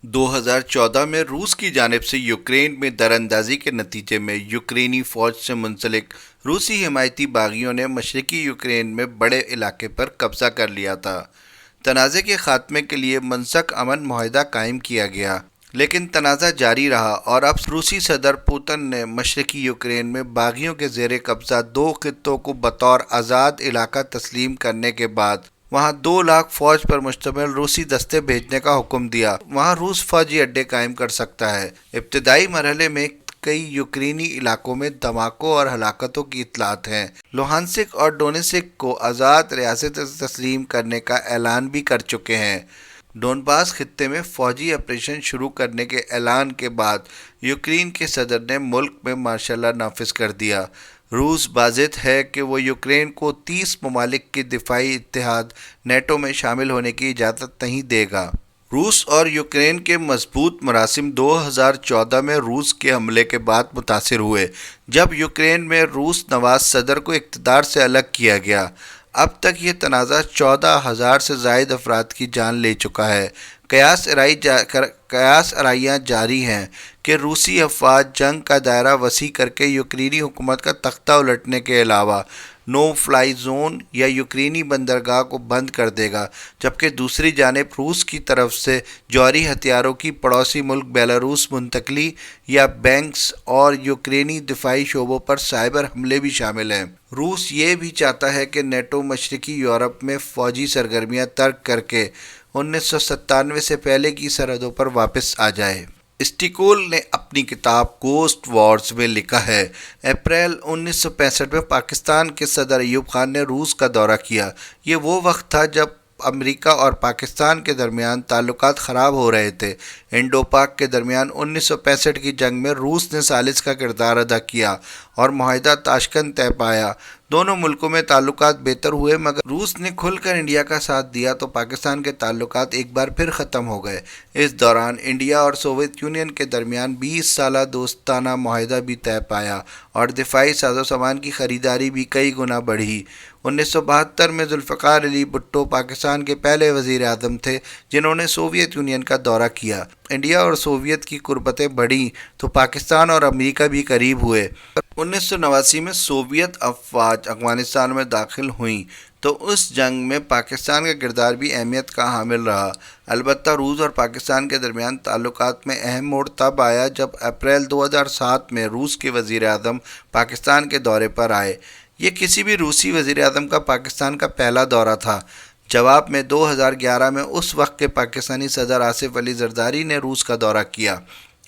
2014 میں روس کی جانب سے یوکرین میں دراندازی کے نتیجے میں یوکرینی فوج سے منسلک روسی حمایتی باغیوں نے مشرقی یوکرین میں بڑے علاقے پر قبضہ کر لیا تھا۔ تنازع کے خاتمے کے لیے منسق امن معاہدہ قائم کیا گیا، لیکن تنازع جاری رہا اور اب روسی صدر پوتن نے مشرقی یوکرین میں باغیوں کے زیر قبضہ دو خطوں کو بطور آزاد علاقہ تسلیم کرنے کے بعد وہاں 2 لاکھ فوج پر مشتمل روسی دستے بھیجنے کا حکم دیا۔ وہاں روس فوجی اڈے قائم کر سکتا ہے۔ ابتدائی مرحلے میں کئی یوکرینی علاقوں میں دھماکوں اور ہلاکتوں کی اطلاعات ہیں۔ لوہانسک اور ڈونیسک کو آزاد ریاست تسلیم کرنے کا اعلان بھی کر چکے ہیں۔ ڈونباس خطے میں فوجی آپریشن شروع کرنے کے اعلان کے بعد یوکرین کے صدر نے ملک میں مارشل لا نافذ کر دیا۔ روس بازد ہے کہ وہ یوکرین کو 30 ممالک کے دفاعی اتحاد نیٹو میں شامل ہونے کی اجازت نہیں دے گا۔ روس اور یوکرین کے مضبوط مراسم 2014 میں روس کے حملے کے بعد متاثر ہوئے، جب یوکرین میں روس نواز صدر کو اقتدار سے الگ کیا گیا۔ اب تک یہ تنازع 14,000 سے زائد افراد کی جان لے چکا ہے۔ قیاس آرائیاں جاری ہیں کہ روسی افواج جنگ کا دائرہ وسیع کر کے یوکرینی حکومت کا تختہ الٹنے کے علاوہ نو فلائی زون یا یوکرینی بندرگاہ کو بند کر دے گا، جبکہ دوسری جانب روس کی طرف سے جوہری ہتھیاروں کی پڑوسی ملک بیلاروس منتقلی یا بینکس اور یوکرینی دفاعی شعبوں پر سائبر حملے بھی شامل ہیں۔ روس یہ بھی چاہتا ہے کہ نیٹو مشرقی یورپ میں فوجی سرگرمیاں ترک کر کے 1997 سے پہلے کی سرحدوں پر واپس آ جائے۔ اسٹیکول نے اپنی کتاب گوسٹ وارز میں لکھا ہے، اپریل 1965 میں پاکستان کے صدر ایوب خان نے روس کا دورہ کیا۔ یہ وہ وقت تھا جب امریکہ اور پاکستان کے درمیان تعلقات خراب ہو رہے تھے۔ انڈو پاک کے درمیان 1965 کی جنگ میں روس نے ثالث کا کردار ادا کیا اور معاہدہ تاشکنت طے پایا۔ دونوں ملکوں میں تعلقات بہتر ہوئے، مگر روس نے کھل کر انڈیا کا ساتھ دیا تو پاکستان کے تعلقات ایک بار پھر ختم ہو گئے۔ اس دوران انڈیا اور سوویت یونین کے درمیان 20 سالہ دوستانہ معاہدہ بھی طے پایا اور دفاعی سازوسامان کی خریداری بھی کئی گنا بڑھی۔ 1972 میں ذوالفقار علی بھٹو پاکستان کے پہلے وزیر اعظم تھے جنہوں نے سوویت یونین کا دورہ کیا۔ انڈیا اور سوویت کی قربتیں بڑھیں تو پاکستان اور امریکہ بھی قریب ہوئے۔ 1989 میں سوویت افواج افغانستان میں داخل ہوئیں تو اس جنگ میں پاکستان کا کردار بھی اہمیت کا حامل رہا۔ البتہ روس اور پاکستان کے درمیان تعلقات میں اہم موڑ تب آیا جب اپریل 2007 میں روس کے وزیر اعظم پاکستان کے دورے پر آئے۔ یہ کسی بھی روسی وزیر اعظم کا پاکستان کا پہلا دورہ تھا۔ جواب میں 2011 میں اس وقت کے پاکستانی صدر آصف علی زرداری نے روس کا دورہ کیا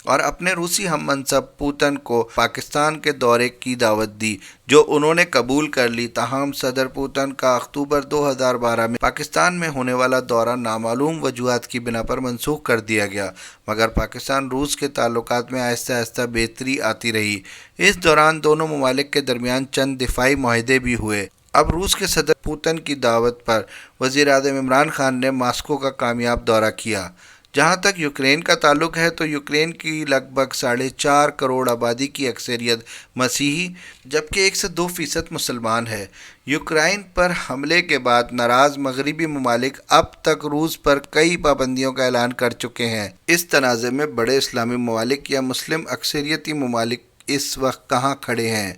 اور اپنے روسی ہم منصب پوتن کو پاکستان کے دورے کی دعوت دی، جو انہوں نے قبول کر لی۔ تاہم صدر پوتن کا اکتوبر 2012 میں پاکستان میں ہونے والا دورہ نامعلوم وجوہات کی بنا پر منسوخ کر دیا گیا، مگر پاکستان روس کے تعلقات میں آہستہ آہستہ بہتری آتی رہی۔ اس دوران دونوں ممالک کے درمیان چند دفاعی معاہدے بھی ہوئے۔ اب روس کے صدر پوتن کی دعوت پر وزیر اعظم عمران خان نے ماسکو کا کامیاب دورہ کیا۔ جہاں تک یوکرین کا تعلق ہے تو یوکرین کی لگ بھگ 4.5 کروڑ آبادی کی اکثریت مسیحی جبکہ 1 سے 2% مسلمان ہے۔ یوکرائن پر حملے کے بعد ناراض مغربی ممالک اب تک روس پر کئی پابندیوں کا اعلان کر چکے ہیں۔ اس تنازع میں بڑے اسلامی ممالک یا مسلم اکثریتی ممالک اس وقت کہاں کھڑے ہیں؟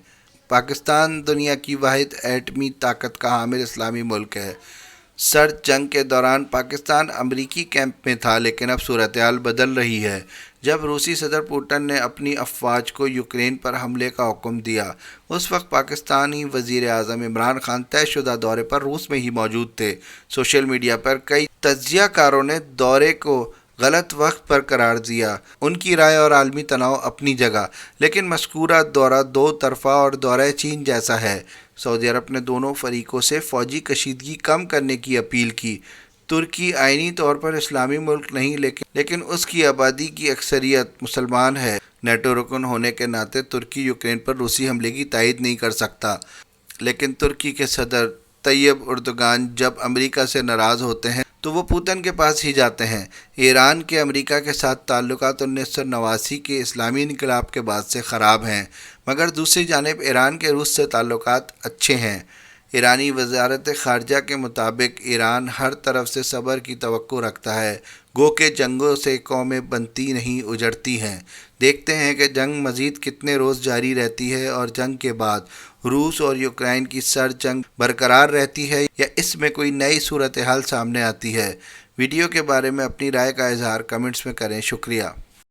پاکستان دنیا کی واحد ایٹمی طاقت کا حامل اسلامی ملک ہے۔ سرد جنگ کے دوران پاکستان امریکی کیمپ میں تھا، لیکن اب صورتحال بدل رہی ہے۔ جب روسی صدر پوتن نے اپنی افواج کو یوکرین پر حملے کا حکم دیا، اس وقت پاکستانی وزیر اعظم عمران خان طے شدہ دورے پر روس میں ہی موجود تھے۔ سوشل میڈیا پر کئی تجزیہ کاروں نے دورے کو غلط وقت پر قرار دیا۔ ان کی رائے اور عالمی تناؤ اپنی جگہ، لیکن مذکورہ دورہ دو طرفہ اور دورہ چین جیسا ہے۔ سعودی عرب نے دونوں فریقوں سے فوجی کشیدگی کم کرنے کی اپیل کی۔ ترکی آئینی طور پر اسلامی ملک نہیں، لیکن اس کی آبادی کی اکثریت مسلمان ہے۔ نیٹو رکن ہونے کے ناطے ترکی یوکرین پر روسی حملے کی تائید نہیں کر سکتا، لیکن ترکی کے صدر طیب اردوغان جب امریکہ سے ناراض ہوتے ہیں تو وہ پوتن کے پاس ہی جاتے ہیں۔ ایران کے امریکہ کے ساتھ تعلقات 1989 کے اسلامی انقلاب کے بعد سے خراب ہیں، مگر دوسری جانب ایران کے روس سے تعلقات اچھے ہیں۔ ایرانی وزارت خارجہ کے مطابق ایران ہر طرف سے صبر کی توقع رکھتا ہے، گو کہ جنگوں سے قومیں بنتی نہیں اجڑتی ہیں۔ دیکھتے ہیں کہ جنگ مزید کتنے روز جاری رہتی ہے اور جنگ کے بعد روس اور یوکرائن کی سر جنگ برقرار رہتی ہے یا اس میں کوئی نئی صورتحال سامنے آتی ہے۔ ویڈیو کے بارے میں اپنی رائے کا اظہار کمنٹس میں کریں۔ شکریہ۔